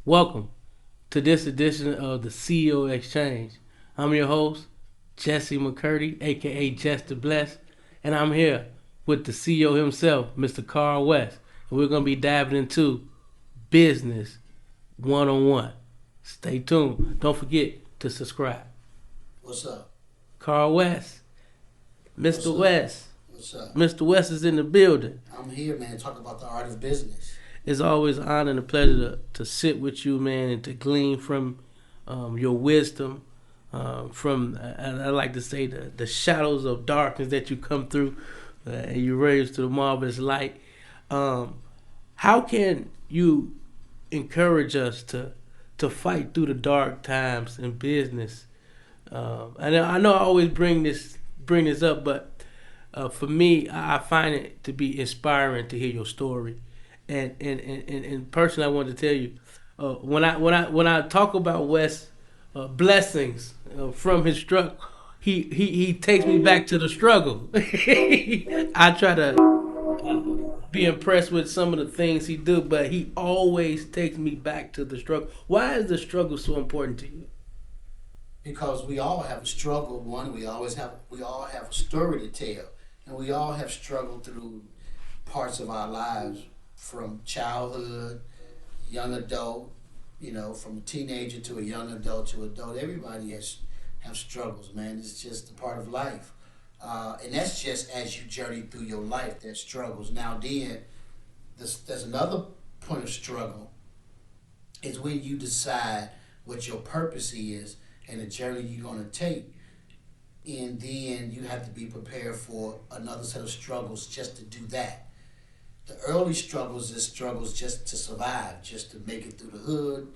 Welcome to this edition of the CEO Exchange. I'm your host, Jesse McCurdy, aka Jess the Bless, and I'm here with the CEO himself, Mr. Carl West. And we're going to be diving into business one on one. Stay tuned. Don't forget to subscribe. What's up? Carl West, What's Mr. up? West. What's up? Mr. West is in the building. I'm here, man, to talk about the art of business. It's always an honor and a pleasure to sit with you, man, and to glean from your wisdom, from, I like to say, the shadows of darkness that you come through and you raise to the marvelous light. How can you encourage us to fight through the dark times in business? And I know I always bring this up, but for me, I find it to be inspiring to hear your story. And personally, I wanted to tell you, when I talk about Wes blessings from his struggle, he takes me back to the struggle. I try to be impressed with some of the things he do, but he always takes me back to the struggle. Why is the struggle so important to you? Because we all have a struggle. One, we all have a story to tell, and we all have struggled through parts of our lives, from childhood, young adult, from a teenager to a young adult to adult. Everybody has have struggles, man. It's just a part of life, and that's just as you journey through your life. There's struggles. Now, then, there's another point of struggle is when you decide what your purpose is and the journey you're going to take. And then you have to be prepared for another set of struggles just to do that. The early struggles is struggles just to survive, just to make it through the hood,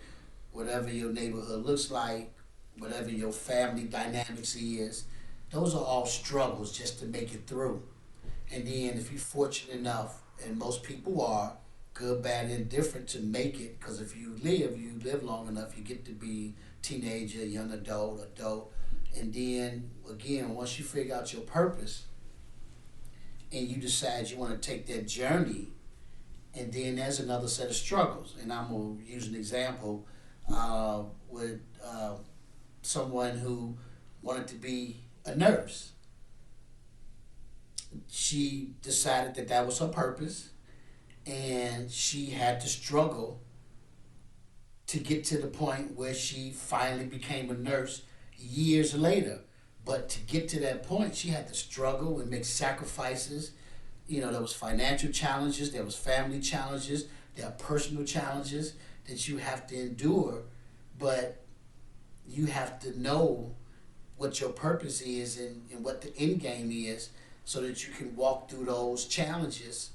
whatever your neighborhood looks like, whatever your family dynamics is. Those are all struggles just to make it through. And then if you're fortunate enough, and most people are, good, bad, and indifferent, to make it, because if you live long enough, you get to be teenager, young adult, adult. And then again, once you figure out your purpose and you decide you want to take that journey, and then there's another set of struggles. And I'm going to use an example with someone who wanted to be a nurse. She decided that that was her purpose, and she had to struggle to get to the point where she finally became a nurse years later. But to get to that point, she had to struggle and make sacrifices. There was financial challenges, there was family challenges, there are personal challenges that you have to endure. But you have to know what your purpose is, and what the end game is, so that you can walk through those challenges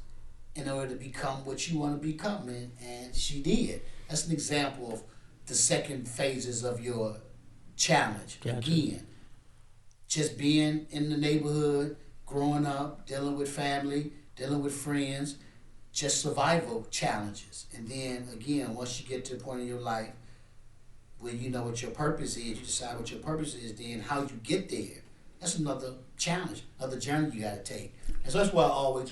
in order to become what you want to become. And she did. That's an example of the second phases of your challenge. Gotcha. Again, just being in the neighborhood, growing up, dealing with family, dealing with friends, just survival challenges. And then again, once you get to a point in your life where you know what your purpose is, you decide what your purpose is, then how you get there. That's another challenge, another journey you got to take. And so that's why I always,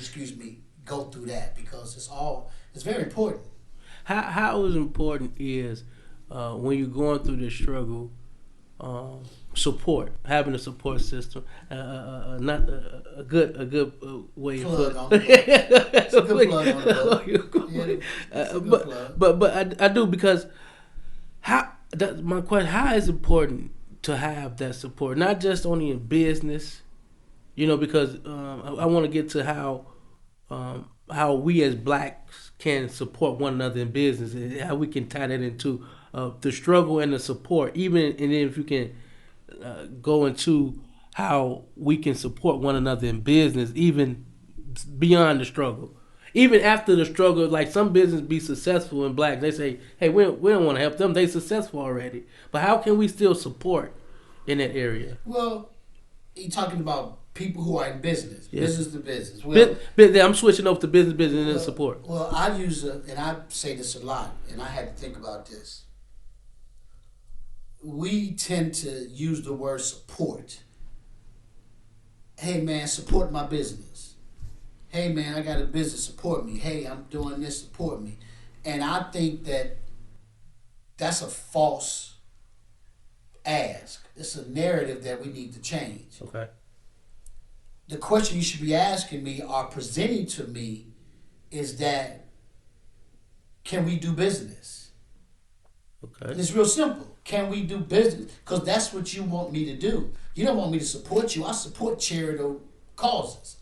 go through that, because it's very important. How is important is when you're going through this struggle, support, having a support system, not a good way to Plug put on the book. It's a good plug on the book. Yeah, it. it's a good plug. But I do, because my question, how is it important to have that support, not just only in business, because I want to get to how we as blacks can support one another in business, and how we can tie that into the struggle and the support, even, and then if you can go into how we can support one another in business, even beyond the struggle. Even after the struggle, like some business be successful in blacks, they say, "Hey, we don't want to help them; they successful already." But how can we still support in that area? Well, you're talking about people who are in business, Yes. business to business. Well, I'm switching over to business, and then support. well, I use and I say this a lot, and I had to think about this. We tend to use the word support. Hey man, support my business. Hey man, I got a business, support me. Hey, I'm doing this, support me. And I think that That's a false ask. It's a narrative that we need to change. Okay. The question you should be asking me or presenting to me is that, can we do business? Okay. And it's real simple. Can we do business? Because that's what you want me to do. You don't want me to support you. I support charitable causes.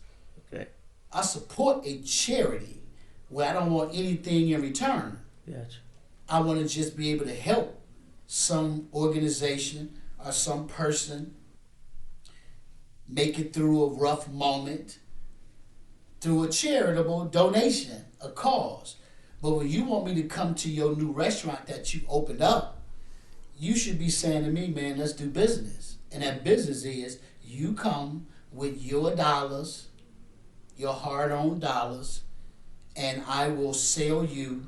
Okay. I support a charity where I don't want anything in return. Gotcha. I want to just be able to help some organization or some person make it through a rough moment through a charitable donation, a cause. But when you want me to come to your new restaurant that you opened up, you should be saying to me, man, let's do business. And that business is you come with your dollars, your hard-earned dollars, and I will sell you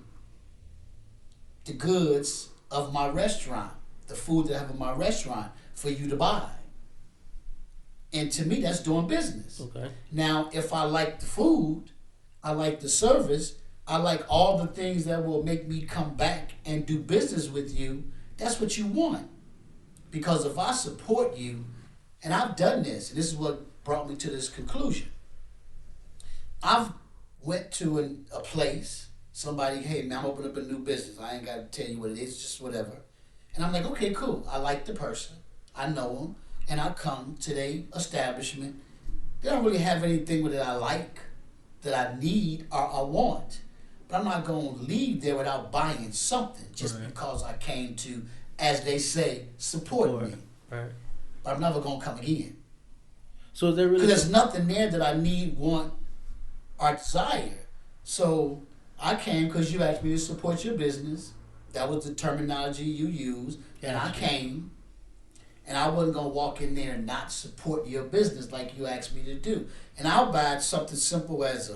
the goods of my restaurant, the food that I have in my restaurant for you to buy. And to me, that's doing business. Okay. Now, if I like the food, I like the service, I like all the things that will make me come back and do business with you, that's what you want. Because if I support you, and I've done this, and this is what brought me to this conclusion. I've went to a place, somebody, hey man, I'm opening up a new business. I ain't got to tell you what it is, just whatever. And I'm like, okay, cool. I like the person. I know them. And I come to their establishment. They don't really have anything that I like, that I need, or I want. But I'm not going to leave there without buying something just because I came to, as they say, support me. Right. But I'm never going to come again. So there really Because there's nothing there that I need, want, or desire. So I came because you asked me to support your business. That was the terminology you used. And I came. And I wasn't going to walk in there and not support your business like you asked me to do. And I'll buy something simple as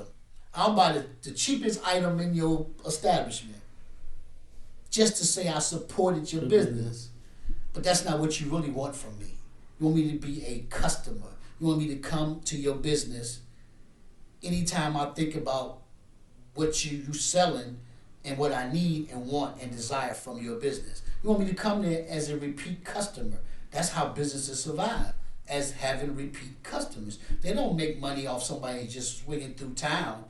I'll buy the cheapest item in your establishment just to say I supported your business. But that's not what you really want from me. You want me to be a customer. You want me to come to your business anytime I think about what you're selling and what I need and want and desire from your business. You want me to come there as a repeat customer. That's how businesses survive, as having repeat customers. They don't make money off somebody just swinging through town.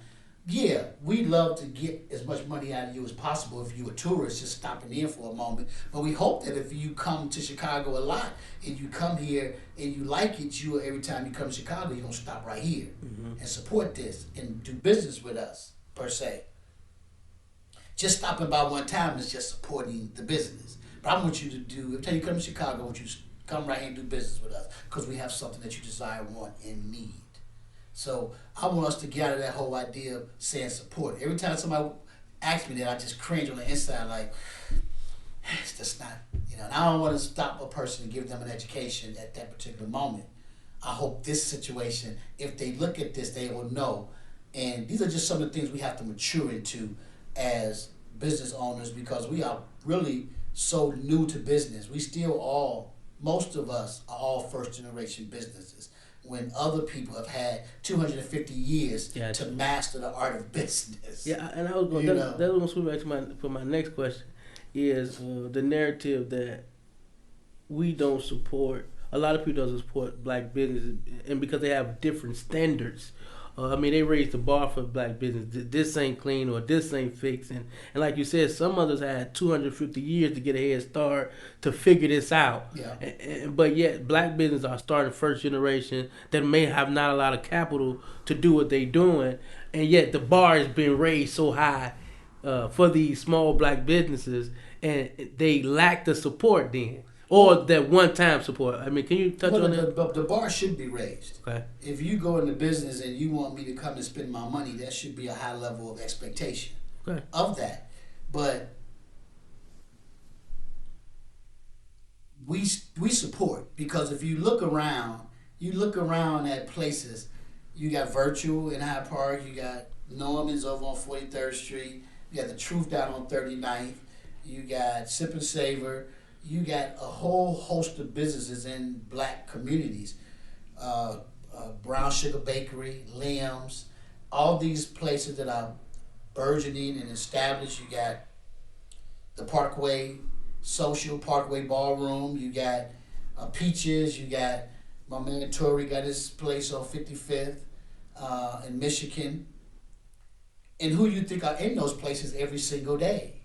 Yeah, we love to get as much money out of you as possible if you're a tourist just stopping in for a moment. But we hope that if you come to Chicago a lot and you come here and you like it, you every time you come to Chicago, you're going to stop right here and support this and do business with us, per se. Just stopping by one time is just supporting the business. But I want you to do, every time you come to Chicago, I want you to come right here and do business with us because we have something that you desire, want, and need. So I want us to get out of that whole idea of saying support. Every time somebody asks me that, I just cringe on the inside like, it's just not, and I don't want to stop a person and give them an education at that particular moment. I hope this situation, if they look at this, they will know. And these are just some of the things we have to mature into as business owners because we are really so new to business. We still most of us are all first generation businesses when other people have had 250 years to master the art of business. Yeah, and I was going that was going to swing back to my next question is the narrative that we don't support, a lot of people don't support black business, and because they have different standards. They raise the bar for black business. This ain't clean or this ain't fixed. And like you said, some others had 250 years to get a head start to figure this out. Yeah. But yet black business are starting first generation that may have not a lot of capital to do what they're doing. And yet the bar is being raised so high for these small black businesses, and they lack the support then. Or that one-time support. Can you touch on that? The bar should be raised. Okay. If you go into business and you want me to come and spend my money, that should be a high level of expectation of that. But we support because if you look around at places, you got Virtual in Hyde Park, you got Norman's over on 43rd Street, you got The Truth down on 39th, you got Sip and Savor. You got a whole host of businesses in black communities. Brown Sugar Bakery, Liam's, all these places that are burgeoning and established. You got the Parkway Social Parkway Ballroom. You got Peaches. You got my man Tori got his place on 55th in Michigan. And who you think are in those places every single day?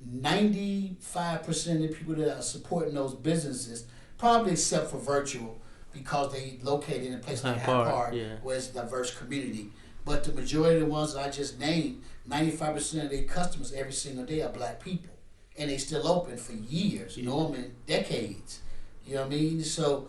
95% of the people that are supporting those businesses, probably except for virtual, because they located in a place like Hyde Park, yeah, where it's a diverse community. But the majority of the ones that I just named, 95% of their customers every single day are black people. And they still open for years, yeah. Norman, decades. You know what I mean? So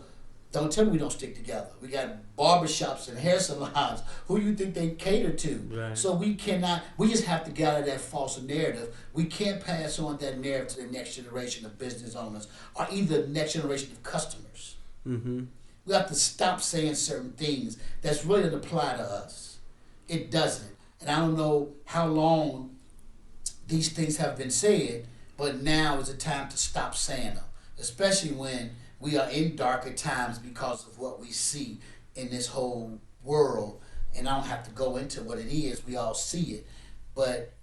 don't tell me we don't stick together. We got barbershops and hair salons. Who you think they cater to? Right. So we just have to get out of that false narrative. We can't pass on that narrative to the next generation of business owners or either the next generation of customers. Mm-hmm. We have to stop saying certain things that's really doesn't apply to us. It doesn't. And I don't know how long these things have been said, but now is the time to stop saying them, especially when we are in darker times because of what we see in this whole world. And I don't have to go into what it is. We all see it. But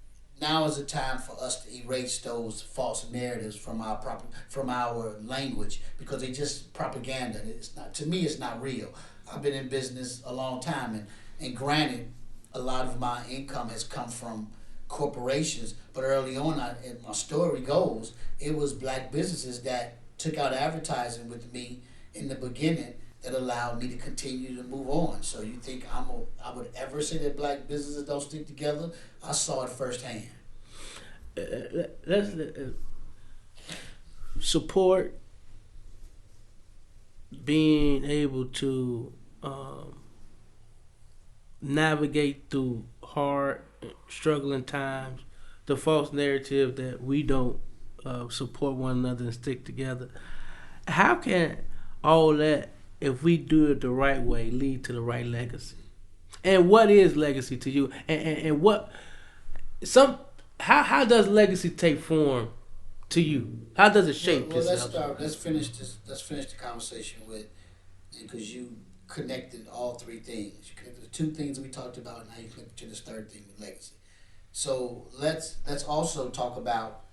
now is the time for us to erase those false narratives from our language, because they just propaganda. It's not, to me, it's not real. I've been in business a long time, and granted, a lot of my income has come from corporations. But early on, and my story goes, it was black businesses that took out advertising with me in the beginning that allowed me to continue to move on. So you think I would ever say that black businesses don't stick together? I saw it firsthand. Let's support being able to navigate through hard, struggling times. The false narrative that we don't support one another and stick together. How can all that, if we do it the right way, lead to the right legacy? And what is legacy to you? And what how does legacy take form to you? How does it shape Well, itself? let's finish this. Let's finish the conversation with, because you connected all three things. You connected the two things that we talked about, and now you connected to this third thing with legacy. So let's also talk about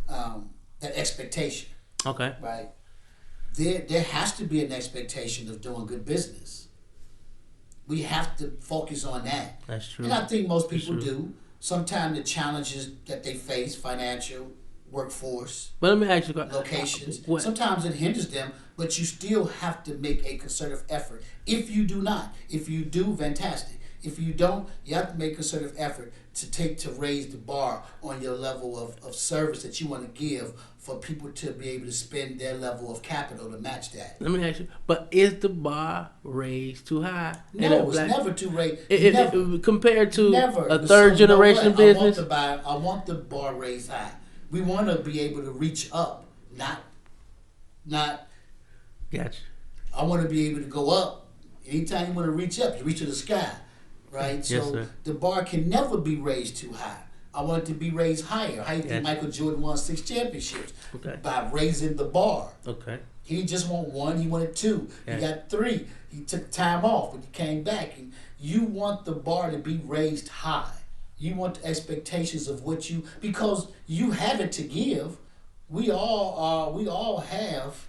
that expectation. Okay. Right. There has to be an expectation of doing good business. We have to focus on that. That's true. And I think most people do. Sometimes the challenges that they face, financial, workforce, But let me ask you, locations, sometimes it hinders them, but you still have to make a concerted effort. If you do not, if you do, fantastic. If you don't, you have to make a concerted effort to raise the bar on your level of service that you want to give for people to be able to spend their level of capital to match that. Let me ask you, but is the bar raised too high? No, it's never too raised. Compared to Never. a third generation business? I want the bar raised high. We want to be able to reach up, not. Gotcha. I want to be able to go up. Anytime you want to reach up, you reach to the sky, right? Yes, So sir. the bar can never be raised too high. I want it to be raised higher. How you think Michael Jordan won 6 championships? Okay. By raising the bar. Okay. He didn't just want 1, he wanted 2. Yeah. He got 3. He took time off, but he came back. And you want the bar to be raised high. You want the expectations of what you, because you have it to give. We all have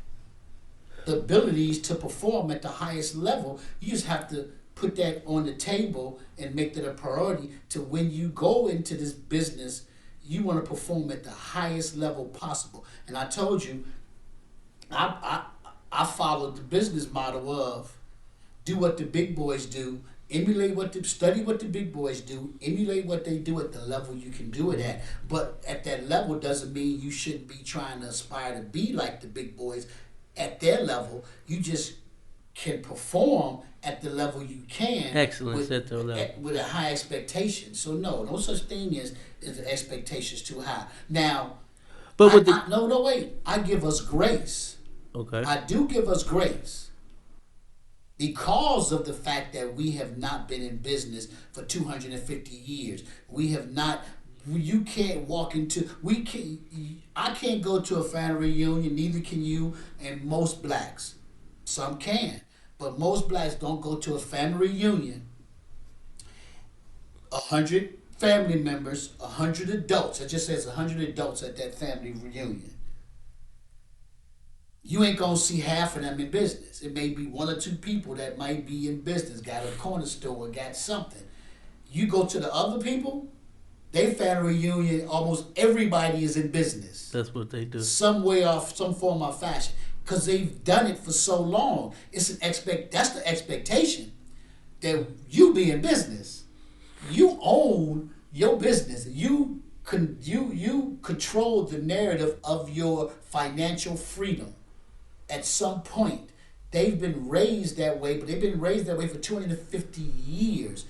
the abilities to perform at the highest level. You just have to put that on the table and make that a priority to when you go into this business, you want to perform at the highest level possible. And I told you, I followed the business model of do what the big boys do, study what the big boys do, emulate what they do at the level you can do it at. But at that level doesn't mean you shouldn't be trying to aspire to be like the big boys at their level. You just can perform at the level you can. Excellence at their level. With a high expectation. So no such thing as the expectations too high. Now, but with wait. I give us grace. Okay. I do give us grace because of the fact that we have not been in business for 250 years. We have not. You can't walk into. I can't go to a family reunion. Neither can you, and most blacks. Some can, but most blacks don't go to a family reunion. 100 family members, 100 adults. It just says 100 adults at that family reunion. you ain't gonna see half of them in business. It may be one or two people that might be in business, got a corner store, got something. You go to the other people, they family reunion, almost everybody is in business. That's what they do. Some way or some form of fashion. Because they've done it for so long. That's the expectation. That you be in business. You own your business. You control the narrative of your financial freedom. At some point, they've been raised that way, but they've been raised that way for 250 years.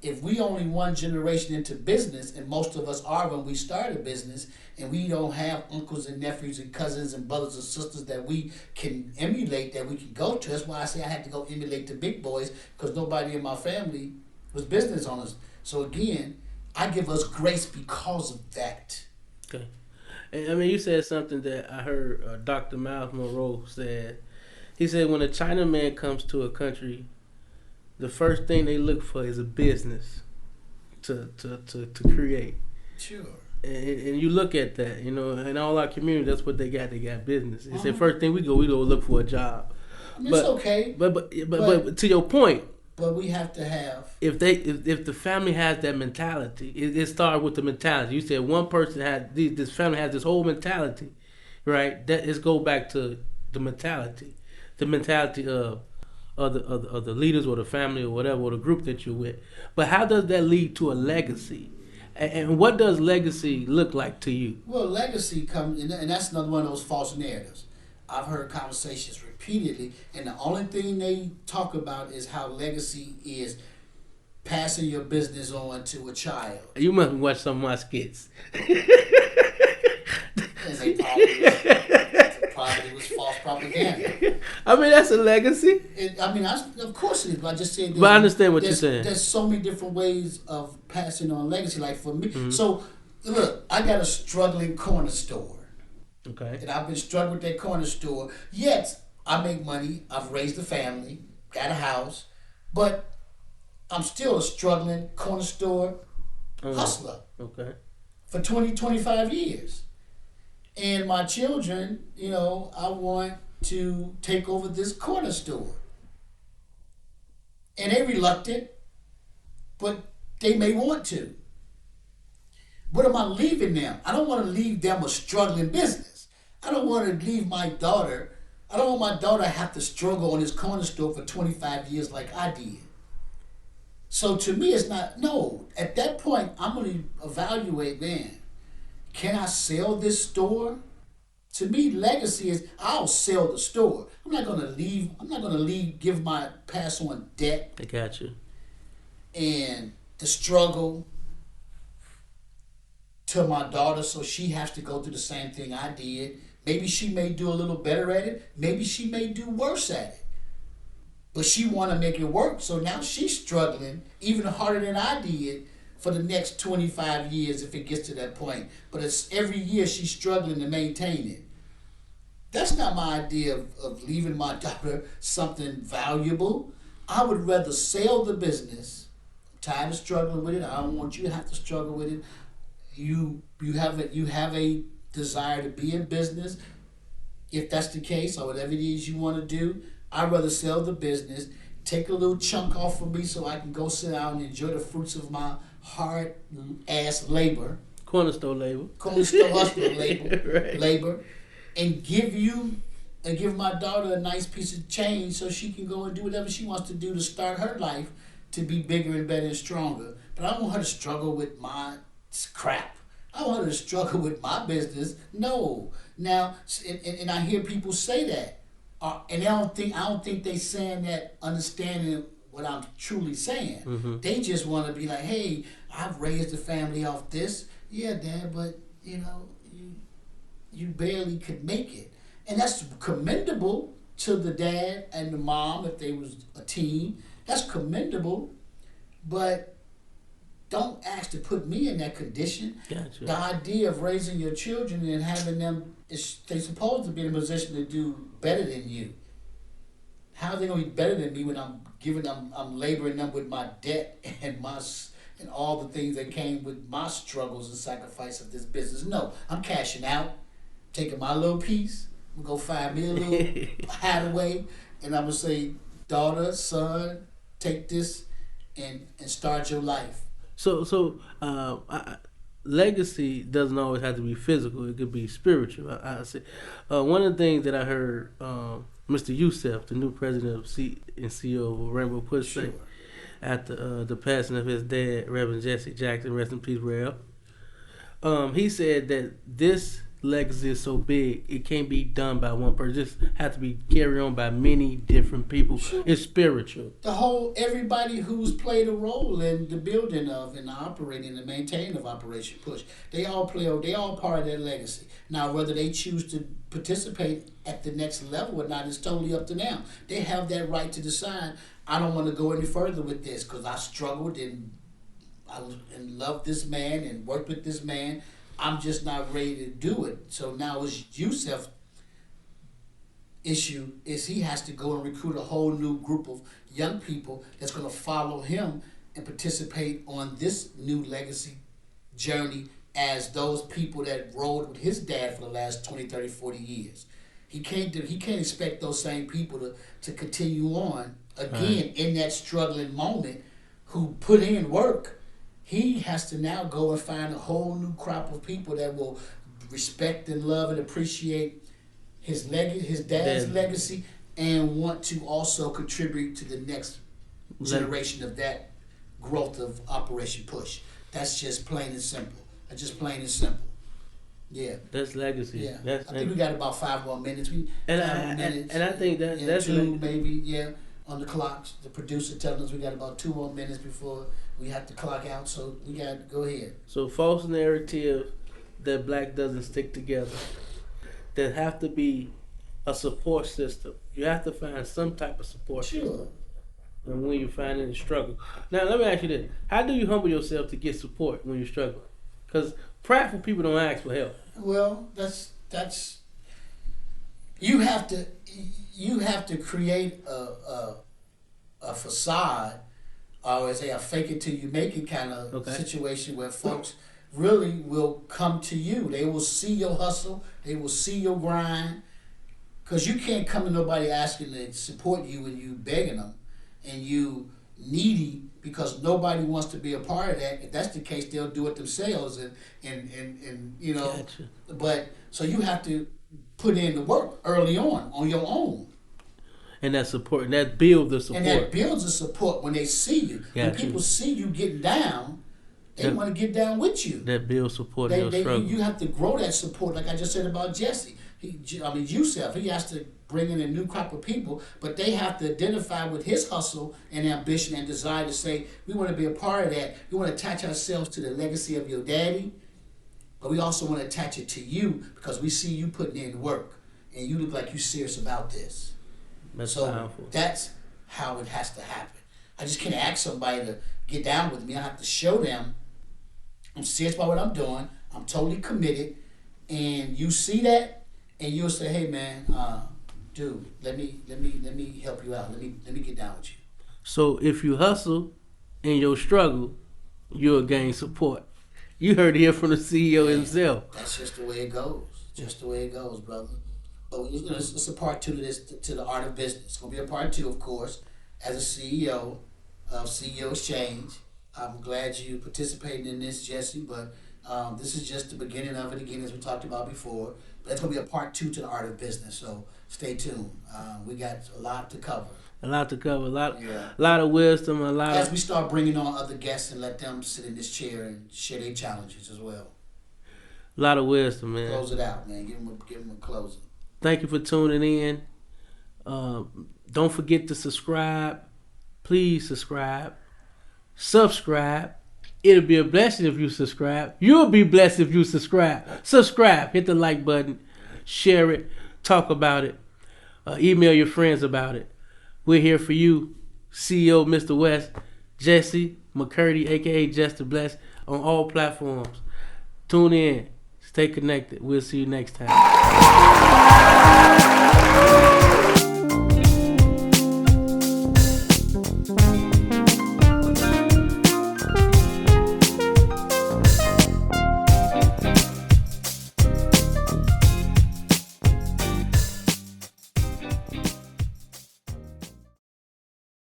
If we only one generation into business, and most of us are when we start a business, and we don't have uncles and nephews and cousins and brothers and sisters that we can emulate, that we can go to. That's why I say I had to go emulate the big boys, because nobody in my family was business owners. So again, I give us grace because of that. Okay. And, I mean, you said something that I heard Dr. Miles Monroe said. He said when a Chinaman comes to a country, the first thing they look for is a business to create. Sure. And you look at that, you know, in all our community, that's what they got. They got business. It's the first thing we go look for a job. I mean, it's okay. But to your point, but we have to have. If the family has that mentality, it starts with the mentality. You said one person this family has this whole mentality, right? That is go back to the mentality of the leaders or the family or whatever, or the group that you're with. But how does that lead to a legacy? And what does legacy look like to you? Well, legacy comes, and that's another one of those false narratives. I've heard conversations repeatedly, and the only thing they talk about is how legacy is passing your business on to a child. You must watch some of my skits. Probably was false propaganda. I mean, that's a legacy. Of course it is. But I just said. But I understand what you're saying. There's so many different ways of passing on legacy. Like for me, so look, I got a struggling corner store. Okay. And I've been struggling with that corner store. Yet I make money. I've raised a family, got a house, but I'm still a struggling corner store hustler. Okay. For 20, 25 years. And my children, I want to take over this corner store. And they're reluctant, but they may want to. What am I leaving them? I don't want to leave them a struggling business. I don't want to leave my daughter. I don't want my daughter to have to struggle on this corner store for 25 years like I did. So to me, it's not, no. At that point, I'm going to evaluate, man, can I sell this store? To me, legacy is I'll sell the store. I'm not gonna pass on debt. I got you. And the struggle to my daughter, so she has to go through the same thing I did. Maybe she may do a little better at it. Maybe she may do worse at it. But she wanna make it work, so now she's struggling even harder than I did for the next 25 years if it gets to that point. But it's every year she's struggling to maintain it. That's not my idea of leaving my daughter something valuable. I would rather sell the business. I'm tired of struggling with it. I don't want you to have to struggle with it. You have a desire to be in business. If that's the case, or whatever it is you want to do, I'd rather sell the business, take a little chunk off of me so I can go sit down and enjoy the fruits of my hard ass labor. Corner store labor. Corner store hustler labor. Right. Labor. And give my daughter a nice piece of change so she can go and do whatever she wants to do to start her life to be bigger and better and stronger. But I don't want her to struggle with my crap. I want her to struggle with my business. No. Now, and I hear people say that. And I don't think they saying that understanding what I'm truly saying. Mm-hmm. They just want to be like, hey, I've raised a family off this. Yeah, Dad, but you barely could make it. And that's commendable to the dad and the mom if they was a team. That's commendable. But don't ask to put me in that condition. Gotcha. The idea of raising your children and having them, they're supposed to be in a position to do better than you. How are they going to be better than me when I'm laboring them with my debt and all the things that came with my struggles and sacrifice of this business? No, I'm cashing out, taking my little piece, I'm gonna go find me a little hideaway, and I'm gonna say, daughter, son, take this and start your life. Legacy doesn't always have to be physical. It could be spiritual. I say one of the things that I heard Mr. Youssef, the new president of and CEO of Rainbow Push, say after the passing of his dad, Reverend Jesse Jackson, rest in peace, Rev. He said that this legacy is so big it can't be done by one person. It just has to be carried on by many different people. Sure. It's spiritual. Everybody who's played a role in the building of and the operating and the maintaining of Operation Push, they all part of that legacy. Now, whether they choose to participate at the next level or not is totally up to them. They have that right to decide. I don't want to go any further with this because I struggled and loved this man and worked with this man. I'm just not ready to do it. So now it's Youssef's issue is he has to go and recruit a whole new group of young people that's going to follow him and participate on this new legacy journey as those people that rode with his dad for the last 20, 30, 40 years. He can't expect those same people to continue on again in that struggling moment who put in work. He has to now go and find a whole new crop of people that will respect and love and appreciate his dad's legacy, and want to also contribute to the next generation of that growth of Operation Push. That's just plain and simple. Yeah. That's legacy. Yeah. I think we got about 5 more minutes. And I think that's two maybe on the clock. The producer telling us we got about 2 more minutes before we have to clock out. So we got to go ahead. So false narrative that black doesn't stick together. There have to be a support system. You have to find some type of support system. And when you find in the struggle. Now let me ask you this: how do you humble yourself to get support when you struggle? Because prideful people don't ask for help. Well, that's you have to create a facade, or as a fake it till you make it kind of situation where folks really will come to you. They will see your hustle. They will see your grind. Because you can't come to nobody asking to support you when you begging them and you needy, because nobody wants to be a part of that. If that's the case, they'll do it themselves and you know. Gotcha. But so you have to put in the work early on your own. And that support, and that builds the support. And that builds the support when they see you. Gotcha. When people see you getting down, they want to get down with you. That builds support in your struggle. You have to grow that support, like I just said about Jesse. Youssef, he has to bring in a new crop of people, but they have to identify with his hustle and ambition and desire to say, we want to be a part of that. We want to attach ourselves to the legacy of your daddy, but we also want to attach it to you because we see you putting in work and you look like you're serious about this. That's so powerful. That's how it has to happen. I just can't ask somebody to get down with me. I have to show them I'm serious about what I'm doing. I'm totally committed, and you see that. And you'll say, "Hey, man, dude, let me help you out. Let me get down with you." So if you hustle in your struggle, you'll gain support. You heard it here from the CEO himself. That's just the way it goes. Just the way it goes, brother. But it's a part 2 to this, to the art of business. It's gonna be a part 2, of course, as a CEO of CEO Exchange. I'm glad you participated in this, Jesse. But this is just the beginning of it. Again, as we talked about before. That's going to be a part 2 to the art of business, so stay tuned. We got a lot to cover. A lot of wisdom, as we start bringing on other guests and let them sit in this chair and share their challenges as well. A lot of wisdom, man. Close it out, man. Give them a closing. Thank you for tuning in. Don't forget to subscribe. Please subscribe. It'll be a blessing if you subscribe. You'll be blessed if you subscribe. Subscribe. Hit the like button. Share it. Talk about it. Email your friends about it. We're here for you. CEO Mr. West. Jesse McCurdy, a.k.a. Just Bless, on all platforms. Tune in. Stay connected. We'll see you next time.